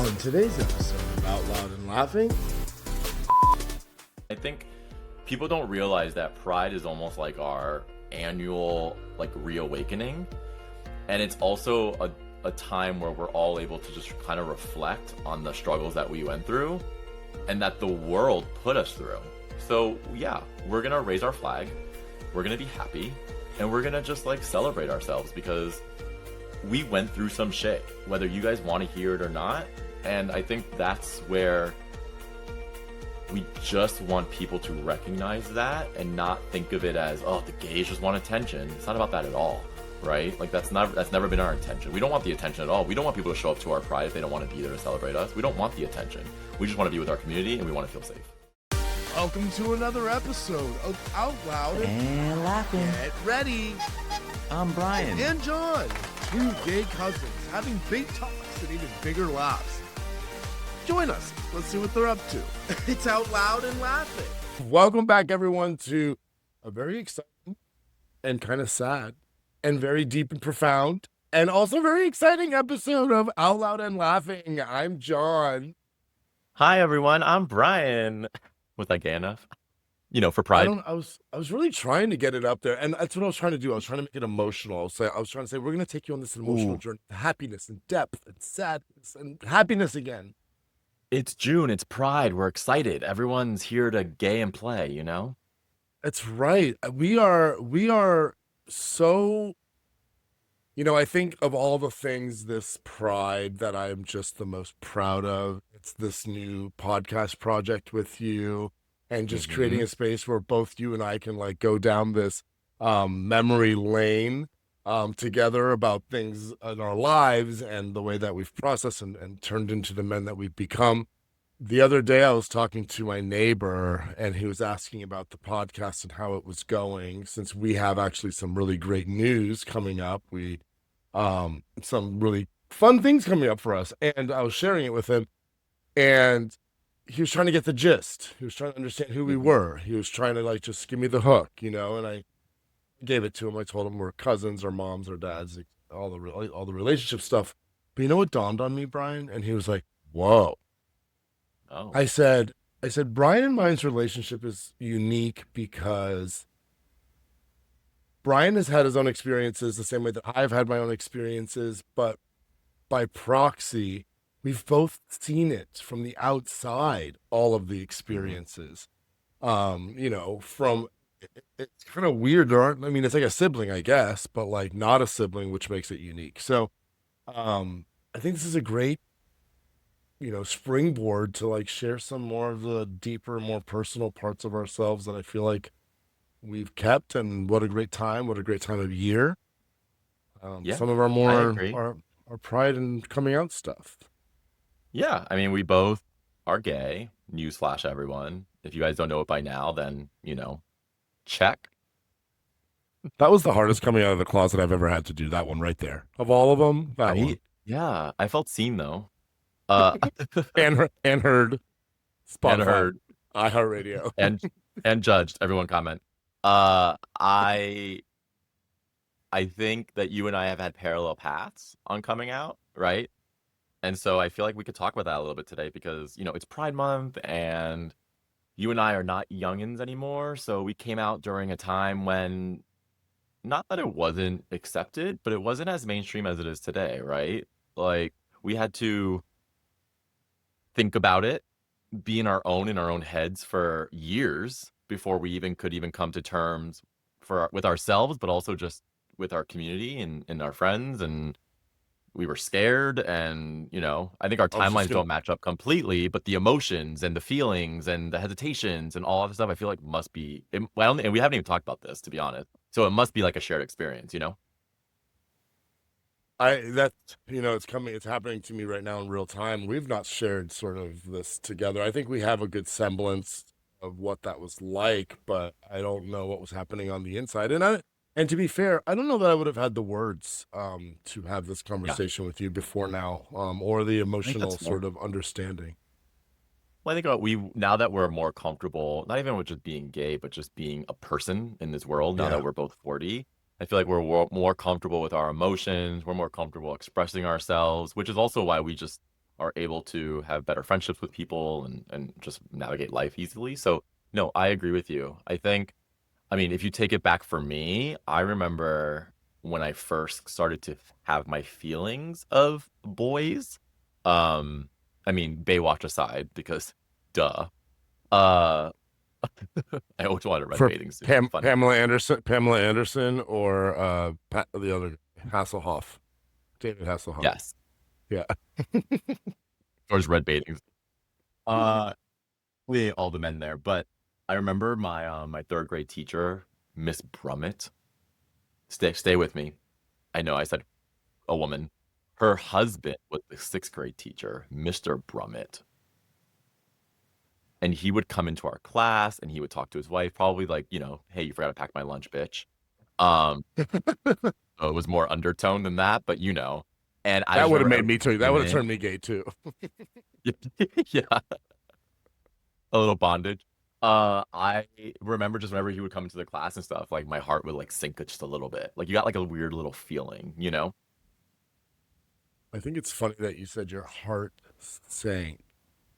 On today's episode of Out Loud and Laughing, I think people don't realize that Pride is almost like our annual reawakening, and it's also a time where we're all able to just kind of reflect on the struggles that we went through and that the world put us through. So yeah, we're gonna raise our flag, we're gonna be happy, and we're gonna just celebrate ourselves because we went through some shit, whether you guys want to hear it or not. And I think that's where we just want people to recognize that and not think of it as, oh, the gays just want attention. It's not about that at all, right? That's never been our intention. We don't want the attention at all. We don't want people to show up to our Pride if they don't want to be there to celebrate us. We don't want the attention. We just want to be with our community and we want to feel safe. welcome to another episode of Out Loud And Laughing. Get Ready. I'm Bryan. And Jon, two gay cousins having big talks and even bigger laughs. Join us. Let's see what they're up to. It's Out Loud and Laughing. Welcome back, everyone, to a very exciting and kind of sad and very deep and profound and also very exciting episode of Out Loud and Laughing. I'm Jon. Hi everyone, I'm Bryan. Was that gay enough? For Pride. I was really trying to get it up there, and that's what I was trying to do. I was trying to make it emotional. I was trying to say we're going to take you on this emotional journey, happiness and depth and sadness and happiness again. It's June, it's Pride, we're excited. Everyone's here to gay and play, That's right. We are so, I think of all the things this Pride that I'm just the most proud of. It's this new podcast project with you and just creating a space where both you and I can go down this memory lane together about things in our lives and the way that we've processed and turned into the men that we've become. The other day I was talking to my neighbor and he was asking about the podcast and how it was going, since we have actually some really great news coming up. We some really fun things coming up for us, and I was sharing it with him, and he was trying to get the gist. He was trying to understand who we were. He was trying to just give me the hook, and I gave it to him. I told him we're cousins, our moms, our dads, all the relationship stuff. But you know what dawned on me, Bryan? And he was like, "Whoa." Oh. I said, Bryan and mine's relationship is unique because Bryan has had his own experiences the same way that I've had my own experiences, but by proxy, we've both seen it from the outside, all of the experiences. From it's kind of weird. It's like a sibling, I guess, but not a sibling, which makes it unique. So I think this is a great, springboard to share some more of the deeper, more personal parts of ourselves that I feel like we've kept. And what a great time of year. Some of our our Pride and coming out stuff. Yeah, we both are gay. Newsflash, everyone. If you guys don't know it by now, then, check. That was the hardest coming out of the closet I've ever had to do. That one right there. Of all of them, that one. Yeah, I felt seen, though. and heard. Spotify, and heard. iHeartRadio. and judged. Everyone comment. I think that you and I have had parallel paths on coming out, right? And so I feel like we could talk about that a little bit today because, it's Pride Month and you and I are not youngins anymore. So we came out during a time when, not that it wasn't accepted, but it wasn't as mainstream as it is today, right? We had to think about it, be in our own heads for years before we could come to terms with ourselves, but also just with our community and our friends. And we were scared, and I think our timelines don't match up completely, but the emotions and the feelings and the hesitations and all of the stuff I feel like must be, and we haven't even talked about this, to be honest, so it must be a shared experience. It's happening to me right now in real time. We've not shared sort of this together. I think we have a good semblance of what that was like, but I don't know what was happening on the inside. And to be fair, I don't know that I would have had the words to have this conversation with you before now, or the emotional sort of understanding. Well, I think now that we're more comfortable, not even with just being gay, but just being a person in this world, now that we're both 40, I feel like we're more comfortable with our emotions. We're more comfortable expressing ourselves, which is also why we just are able to have better friendships with people and just navigate life easily. So no, I agree with you. I mean, if you take it back for me, I remember when I first started to have my feelings of boys. Um, I mean, Baywatch aside, because duh. Uh, I always wanted a red For bathing suit. Funny. Pamela Anderson, or the other Hasselhoff, David Hasselhoff. Yes. Yeah. Or just red bathing. Uh, all the men there, but I remember my third grade teacher, Miss Brummett. Stay with me. I know I said a woman. Her husband was the sixth grade teacher, Mr. Brummett. And he would come into our class and he would talk to his wife, probably like, hey, you forgot to pack my lunch, bitch. Um, so it was more undertone than that, but And I That just would have remember made me too. That came would have in. turned me gay too. Yeah, a little bondage. I remember just whenever he would come into the class and stuff, like my heart would like sink just a little bit. Like you got like a weird little feeling, you know? I think it's funny that you said your heart sank.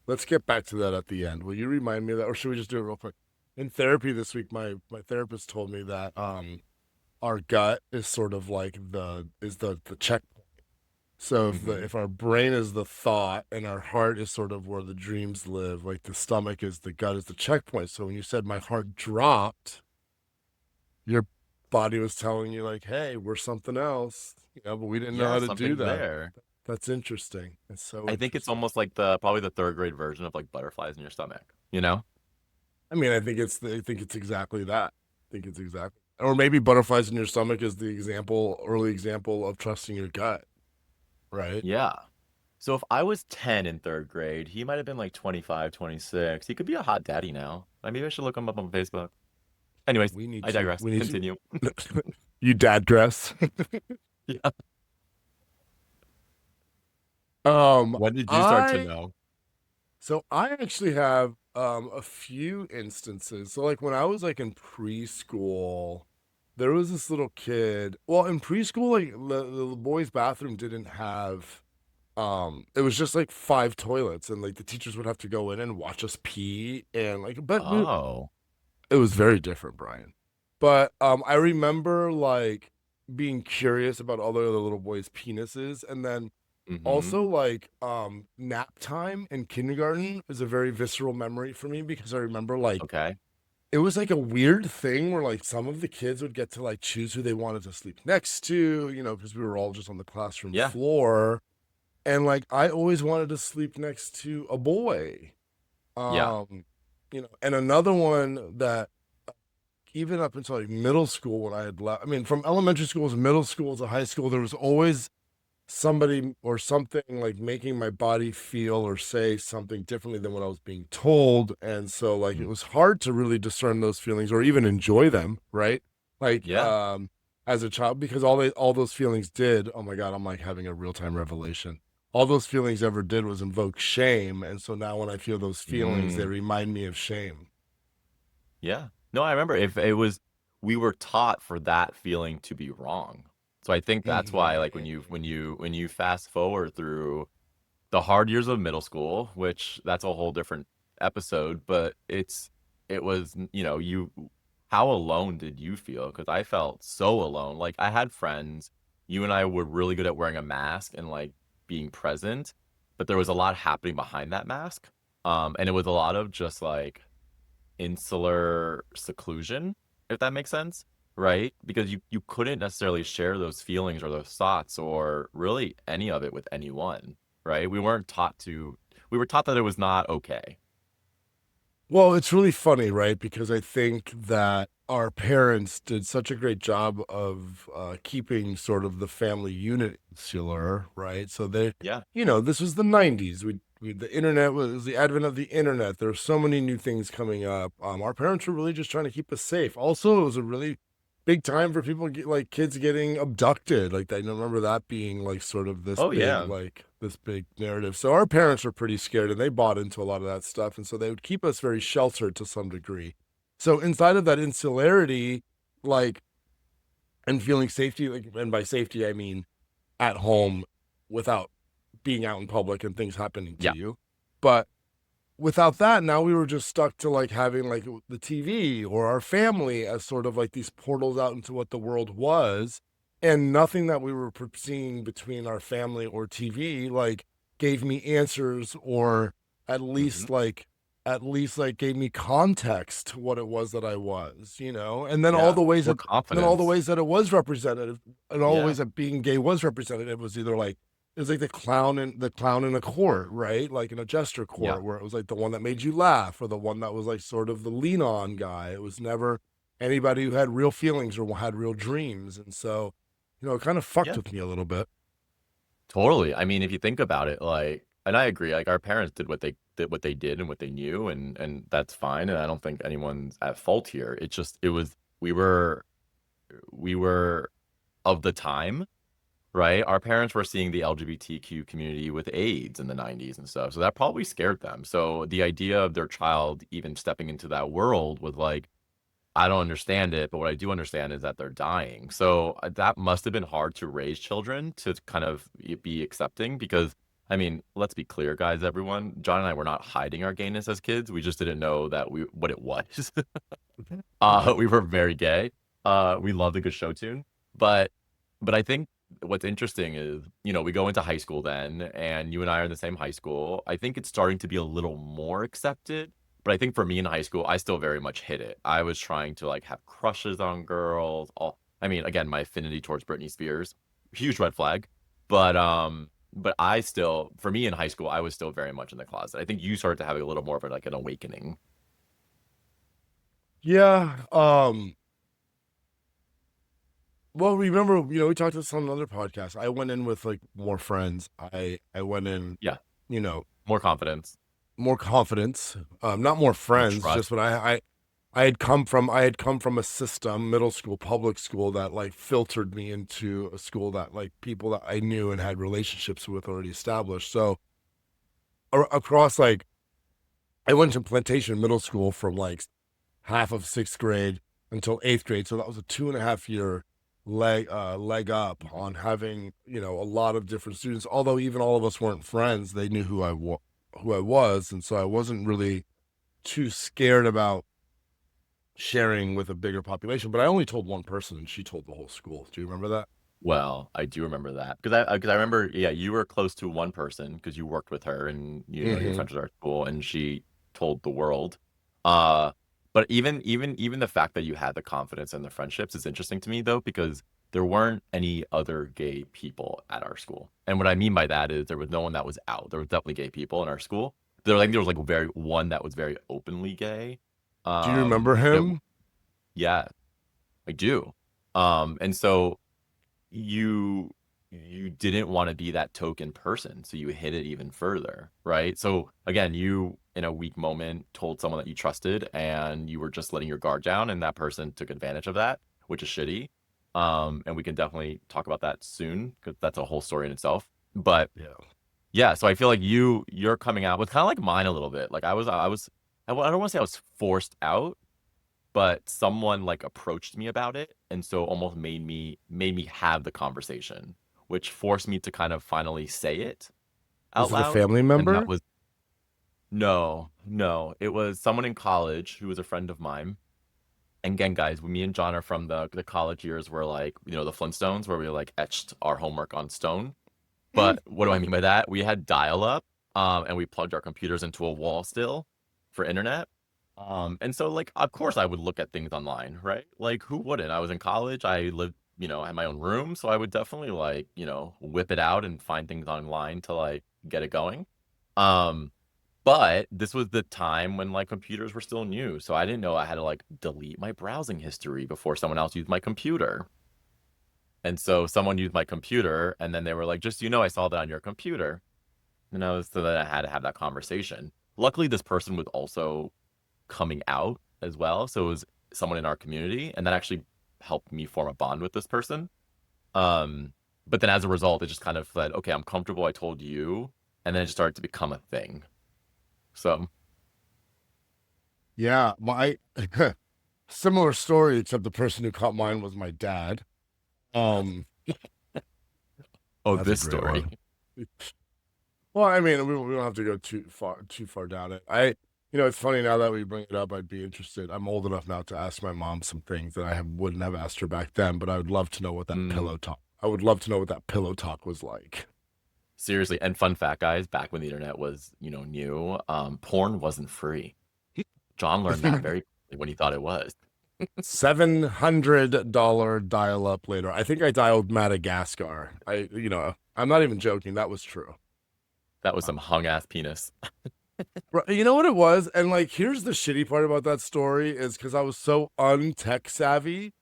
Let's get back to that at the end. Will you remind me of that, or should we just do it real quick? In therapy this week, my therapist told me that our gut is sort of like the checkpoint. So Hmm. if our brain is the thought and our heart is sort of where the dreams live, like the stomach is the gut is the checkpoint. So when you said my heart dropped, your body was telling you like, hey, we're something else, but we didn't know Yeah, how to do something's that. there. That's interesting. It's so I think it's interesting. almost like probably the third grade version of like butterflies in your stomach, you know? I mean, I think it's exactly that. I think it's exactly, or maybe butterflies in your stomach is the early example of trusting your gut, right? Yeah. So if I was 10 in third grade, he might have been like 25, 26. He could be a hot daddy now. Maybe I should look him up on Facebook. Anyways, I digress. We need to, Continue. you dad dress. Yeah. um, When did you start to I, know? so I actually have, a few instances. So like when I was like in preschool, there was this little kid. Well, in preschool, like the boys' bathroom didn't have, it was just like five toilets, and like the teachers would have to go in and watch us pee, and like, Oh. it was very different, Brian. But I remember like being curious about all the other little boys' penises, and then Mm-hmm. also like nap time in kindergarten is a very visceral memory for me, because I remember like Okay. it was like a weird thing where like some of the kids would get to like choose who they wanted to sleep next to, because we were all just on the classroom Yeah. floor. And like I always wanted to sleep next to a boy. Yeah. Um, and another one that even up until like middle school when I had left, I mean, from elementary school to middle school to high school, there was always somebody or something like making my body feel or say something differently than what I was being told. And so like it Mm. was hard to really discern those feelings or even enjoy them, right? Like Yeah. as a child, because all those feelings did, oh my God, I'm like having a real-time revelation. All those feelings ever did was invoke shame. And so now when I feel those feelings, they Mm. remind me of shame. Yeah. No, I remember if it was we were taught for that feeling to be wrong. So I think that's why like when you fast forward through the hard years of middle school, which that's a whole different episode, but it was, you how alone did you feel? Because I felt so alone. Like I had friends, you and I were really good at wearing a mask and like being present, but there was a lot happening behind that mask. And it was a lot of just like insular seclusion, if that makes sense, right? Because you couldn't necessarily share those feelings or those thoughts or really any of it with anyone, right? We were taught that it was not okay. Well, it's really funny, right? Because I think that our parents did such a great job of keeping sort of the family unit insular, right? So Yeah. this was the 90s. The internet was the advent of the internet. There were so many new things coming up. Our parents were really just trying to keep us safe. Also, it was a really big time for people like kids getting abducted. Like I remember that being like sort of Oh yeah. this big narrative. So our parents were pretty scared and they bought into a lot of that stuff, and so they would keep us very sheltered to some degree. So inside of that insularity, like, and feeling safety, like, and by safety I mean at home without being out in public and things happening to Yeah. you. But without that, now we were just stuck to like having like the TV or our family as sort of like these portals out into what the world was. And nothing that we were seeing between our family or TV like gave me answers, or at Hmm. least like gave me context to what it was that I was, and then all Yeah. the ways More that confidence. it was representative, and all the Yeah. ways that being gay was representative was either like it was like the clown in a court, right? Like in a jester Yeah. court, where it was like the one that made you laugh, or the one that was like sort of the lean on guy. It was never anybody who had real feelings or had real dreams. And so, it kind of fucked Yeah. with me a little bit. Totally. I mean, if you think about it, like, and I agree, like our parents did and what they knew, and that's fine. And I don't think anyone's at fault here. It's just it was we were of the time, right? Our parents were seeing the LGBTQ community with AIDS in the 90s and stuff. So that probably scared them. So the idea of their child even stepping into that world was like, I don't understand it, but what I do understand is that they're dying. So that must have been hard to raise children to kind of be accepting because, I mean, let's be clear, guys, everyone. John and I were not hiding our gayness as kids. We just didn't know that what it was. We were very gay. We loved a good show tune, but I think what's interesting is, we go into high school then, and you and I are in the same high school. I think it's starting to be a little more accepted, but I think for me in high school, I still very much hit it. I was trying to like have crushes on girls. I mean, again, my affinity towards Britney Spears, huge red flag, but I still, for me in high school, I was still very much in the closet. I think you started to have a little more of like an awakening. Yeah. Well, remember, we talked this on another podcast. I went in with like more friends. I went in, Yeah, you know, more confidence, more confidence. Not more more friends, trust. just what I had come from a system, middle school, public school, that like filtered me into a school that like people that I knew and had relationships with already established. So across like I went to Plantation Middle School from like half of sixth grade until eighth grade. So that was a 2.5 year leg up on having, a lot of different students. Although even all of us weren't friends, they knew who I was, and so I wasn't really too scared about sharing with a bigger population. But I only told one person, and she told the whole school. Do you remember that? Well, I do remember that because I remember, yeah, you were close to one person because you worked with her and you're Mm-hmm. friends with her at school, and she told the world. Uh, but even the fact that you had the confidence and the friendships is interesting to me though because there weren't any other gay people at our school, and what I mean by that is there was no one that was out. There was definitely gay people in our school. There was like very one that was very openly gay. Do you remember But him? yeah, I do. And so you didn't want to be that token person, so you hid it even further, right? So again, you in a weak moment told someone that you trusted and you were just letting your guard down, and that person took advantage of that, which is shitty. And we can definitely talk about that soon because that's a whole story in itself. But Yeah. yeah, so I feel like you're coming out with kind of like mine a little bit. Like I don't want to say I was forced out, but someone like approached me about it and so almost made me have the conversation, which forced me to kind of finally say it Was out it a loud. family And that member? was no, it was someone in college who was a friend of mine. And again, guys, me and John are from the college years where like, the Flintstones where we like etched our homework on stone. But what do I mean by that? We had dial up, and we plugged our computers into a wall still for internet. And so like of course I would look at things online, right? Like who wouldn't? I was in college, I lived, I had my own room, so I would definitely like, whip it out and find things online to like get it going. Um, but this was the time when like computers were still new, so I didn't know I had to like delete my browsing history before someone else used my computer. And so someone used my computer and then they were like, just I saw that on your computer. And so then I had to have that conversation. Luckily, this person was also coming out as well. So it was someone in our community, and that actually helped me form a bond with this person. Um, but then as a result, it just kind of said, okay, I'm comfortable. I told you, and then it just started to become a thing. So Yeah, my similar story, except the person who caught mine was my dad. Um, oh, that's a this great story. one. Well, I mean, we don't have to go too far down it. It's funny now that we bring it up. I'd be interested. I'm old enough now to ask my mom some things that wouldn't have asked her back then. But I would love to know what that Mm, pillow talk. I would love to know what that pillow talk was like. seriously, and fun fact, guys, back when the internet was, new, porn wasn't free. John learned that very quickly when he thought it was. $700 dial up later. I think I dialed Madagascar. I'm not even joking. That was true. That was some hung ass penis. Right, you know what it was? And like, here's the shitty part about that story is because I was so untech savvy.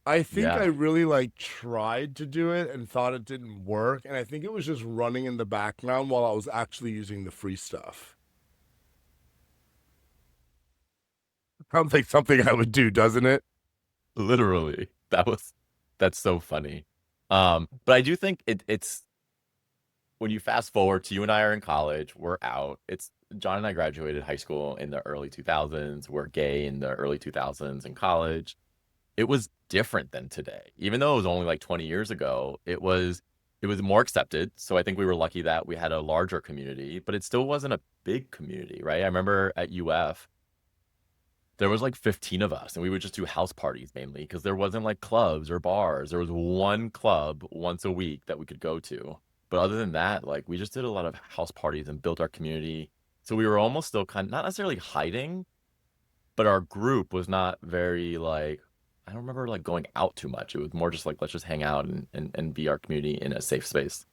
I think I Yeah. really like tried to do it and thought it didn't work. And I think it was just running in the background while I was actually using the free stuff. Sounds like something I would do, doesn't it? Literally. That's so funny. But I do think it's when you fast forward to you and I are in college, we're out. It's John and I graduated high school in the early 2000s. We're gay in the early 2000s in college. It was different than today. Even though it was only like 20 years ago, it was more accepted. So I think we were lucky that we had a larger community, but it still wasn't a big community, right? I remember at UF, there was like 15 of us and we would just do house parties mainly because there wasn't like clubs or bars. There was one club once a week that we could go to. But other than that, like we just did a lot of house parties and built our community. So we were almost still kind of not necessarily hiding, but our group was not very like I don't remember like going out too much. It was more just like let's just hang out and be our community in a safe space.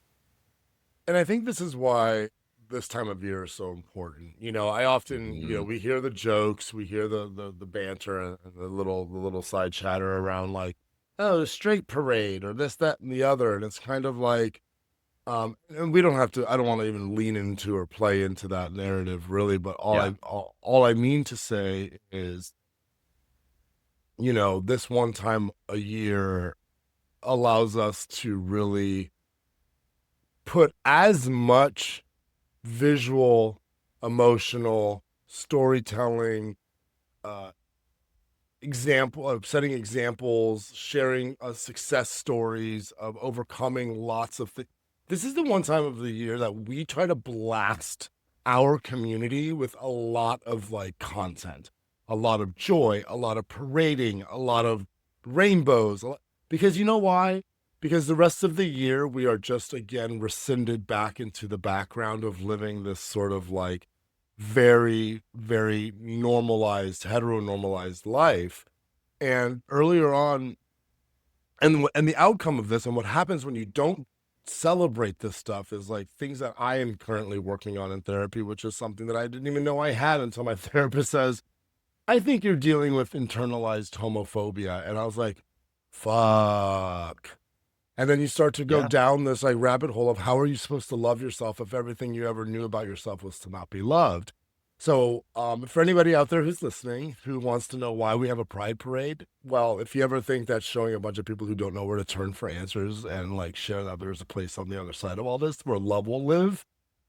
And I think this is why this time of year is so important. I often, Mhm. we hear the jokes, we hear the banter and the little side chatter around like, oh, the straight parade or this, that, and the other. And it's kind of like, and we don't have to, I don't want to even lean into or play into that narrative really, but Yeah. all I mean to say is, this one time a year allows us to really put as much visual, emotional storytelling, uh, example of setting examples, sharing success stories of overcoming lots of things. This is the one time of the year that we try to blast our community with a lot of like content, a lot of joy, a lot of parading, a lot of rainbows. Because you know why? Because the rest of the year we are just again rescinded back into the background of living this sort of like very, very normalized, heteronormalized life. And earlier on, and the outcome of this, and what happens when you don't celebrate this stuff, is like things that I am currently working on in therapy, which is something that I didn't even know I had until my therapist says, "I think you're dealing with internalized homophobia," and I was like, "Fuck." And then you start to go Yeah. down this like rabbit hole of how are you supposed to love yourself if everything you ever knew about yourself was to not be loved. So, for anybody out there who's listening who wants to know why we have a pride parade, well, if you ever think that's showing a bunch of people who don't know where to turn for answers and like share that there's a place on the other side of all this where love will live,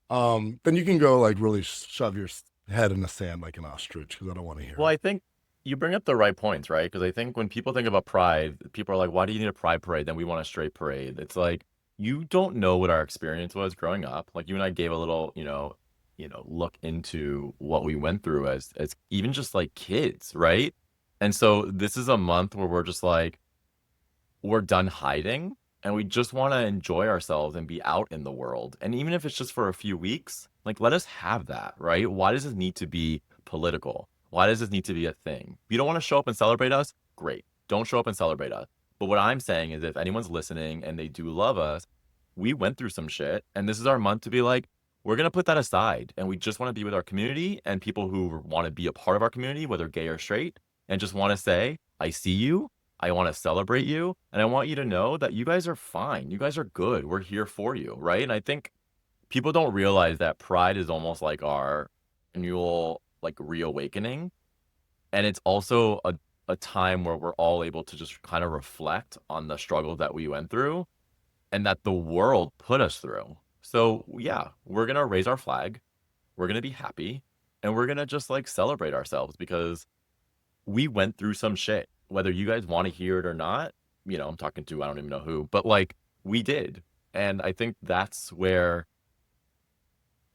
then you can go like really shove your head in the sand like an ostrich because I don't want to hear Well, it. I think you bring up the right points, right? Because I think when people think about pride, people are like, why do you need a pride parade? Then we want a straight parade. It's like you don't know what our experience was growing up. Like you and I gave a little, look into what we went through as even just like kids, right? And so this is a month where we're just like, we're done hiding and we just want to enjoy ourselves and be out in the world. And even if it's just for a few weeks, like let us have that, right? Why does this need to be political? Why does this need to be a thing? If you don't want to show up and celebrate us, great. Don't show up and celebrate us. But what I'm saying is if anyone's listening and they do love us, we went through some shit and this is our month to be like, we're going to put that aside and we just want to be with our community and people who want to be a part of our community, whether gay or straight, and just want to say, I see you. I want to celebrate you and I want you to know that you guys are fine. You guys are good. We're here for you, right? And I think people don't realize that pride is almost like our annual like reawakening. And it's also a time where we're all able to just kind of reflect on the struggle that we went through and that the world put us through. So yeah, we're gonna raise our flag, we're gonna be happy, and we're gonna just like celebrate ourselves because we went through some shit. Whether you guys want to hear it or not, I'm talking to I don't even know who, but like we did. And I think that's where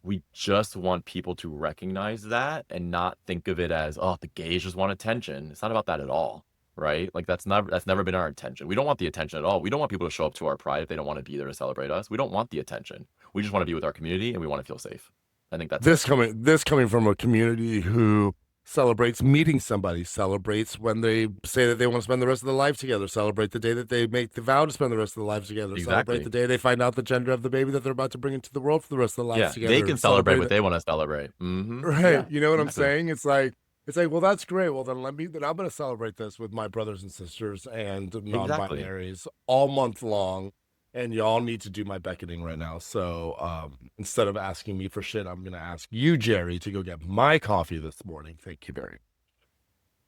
we just want people to recognize that and not think of it as, oh, the gays just want attention. It's not about that at all, right? Like that's never been our intention. We don't want the attention at all. We don't want people to show up to our pride if they don't want to be there to celebrate us. We don't want the attention. We just want to be with our community and we want to feel safe. I think that's This coming from a community who celebrates meeting somebody, celebrates when they say that they want to spend the rest of their life together, celebrate the day that they make the vow to spend the rest of their lives together, exactly. celebrate the day they find out the gender of the baby that they're about to bring into the world for the rest of their lives together. They can celebrate what they want to celebrate. Right. Yeah, You know what exactly. I'm saying? It's like, well, that's great. Well, then I'm going to celebrate this with my brothers and sisters and non-binaries all month long. And y'all need to do my beckoning right now. So instead of asking me for shit, I'm going to ask you, Jerry, to go get my coffee this morning. Thank you very much.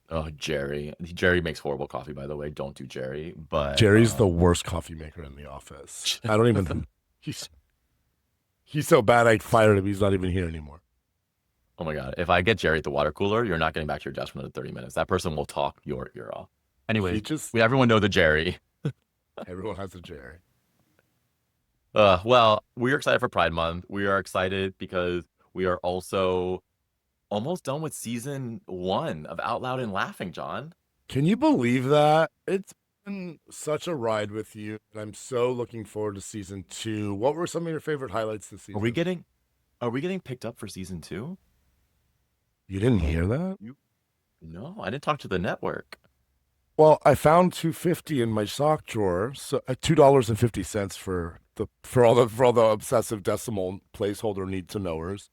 Oh, Jerry. Jerry makes horrible coffee, by the way. Don't do Jerry. But Jerry's the worst coffee maker in the office. I don't even. He's so bad. I fired him. He's not even here anymore. Oh my God. If I get Jerry at the water cooler, you're not getting back to your desk for another 30 minutes. That person will talk your ear off. Anyway, everyone know the Jerry. Everyone has a Jerry. Well, we're excited for Pride Month. We are excited because we are also almost done with season 1 of Out Loud and Laughing, John. Can you believe that? It's been such a ride with you, and I'm so looking forward to season 2. What were some of your favorite highlights this season? Are we getting picked up for season 2? You didn't hear that? No, I didn't talk to the network. Well, I found $2.50 in my sock drawer, so $2.50 for all the obsessive decimal placeholder need to knowers.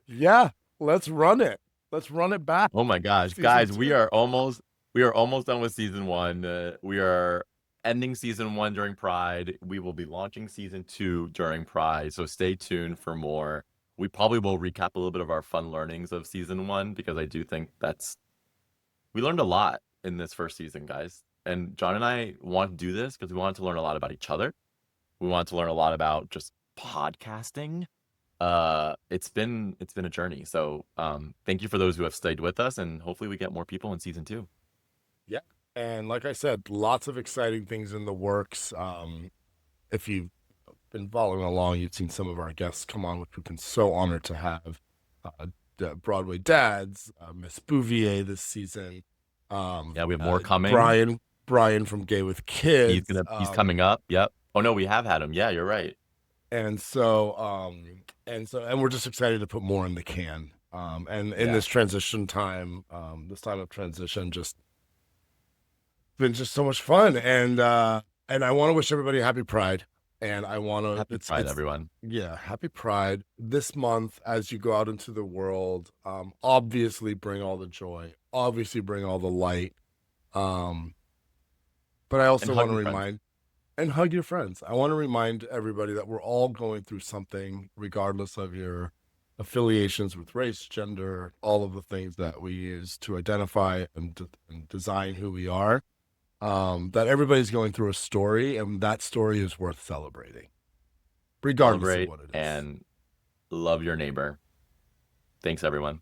Yeah, let's run it. Let's run it back. Oh my gosh, guys, we are almost done with season 1. We are ending season 1 during Pride. We will be launching season 2 during Pride, so stay tuned for more. We probably will recap a little bit of our fun learnings of season 1 because I do think we learned a lot in this first season, guys. And John and I want to do this because we wanted to learn a lot about each other. We wanted to learn a lot about just podcasting. It's been a journey. So thank you for those who have stayed with us, and hopefully we get more people in season 2. Yeah. And like I said, lots of exciting things in the works. If you've been following along, you've seen some of our guests come on, which we've been so honored to have. Broadway Dads, Miss Bouvier this season. Yeah, we have more coming. Brian from Gay with Kids. He's coming up. Yep. Oh no, we have had him. Yeah, you're right. And we're just excited to put more in the can. And in this transition time, this time of transition, just been just so much fun. And I want to wish everybody happy Pride. And I want to happy Pride, everyone. Yeah, happy Pride this month as you go out into the world. Obviously, bring all the joy. Obviously, bring all the light. But I also want to remind and hug your friends. I want to remind everybody that we're all going through something, regardless of your affiliations with race, gender, all of the things that we use to identify and design who we are. That everybody's going through a story, and that story is worth celebrating, regardless of what it is. And love your neighbor. Thanks, everyone.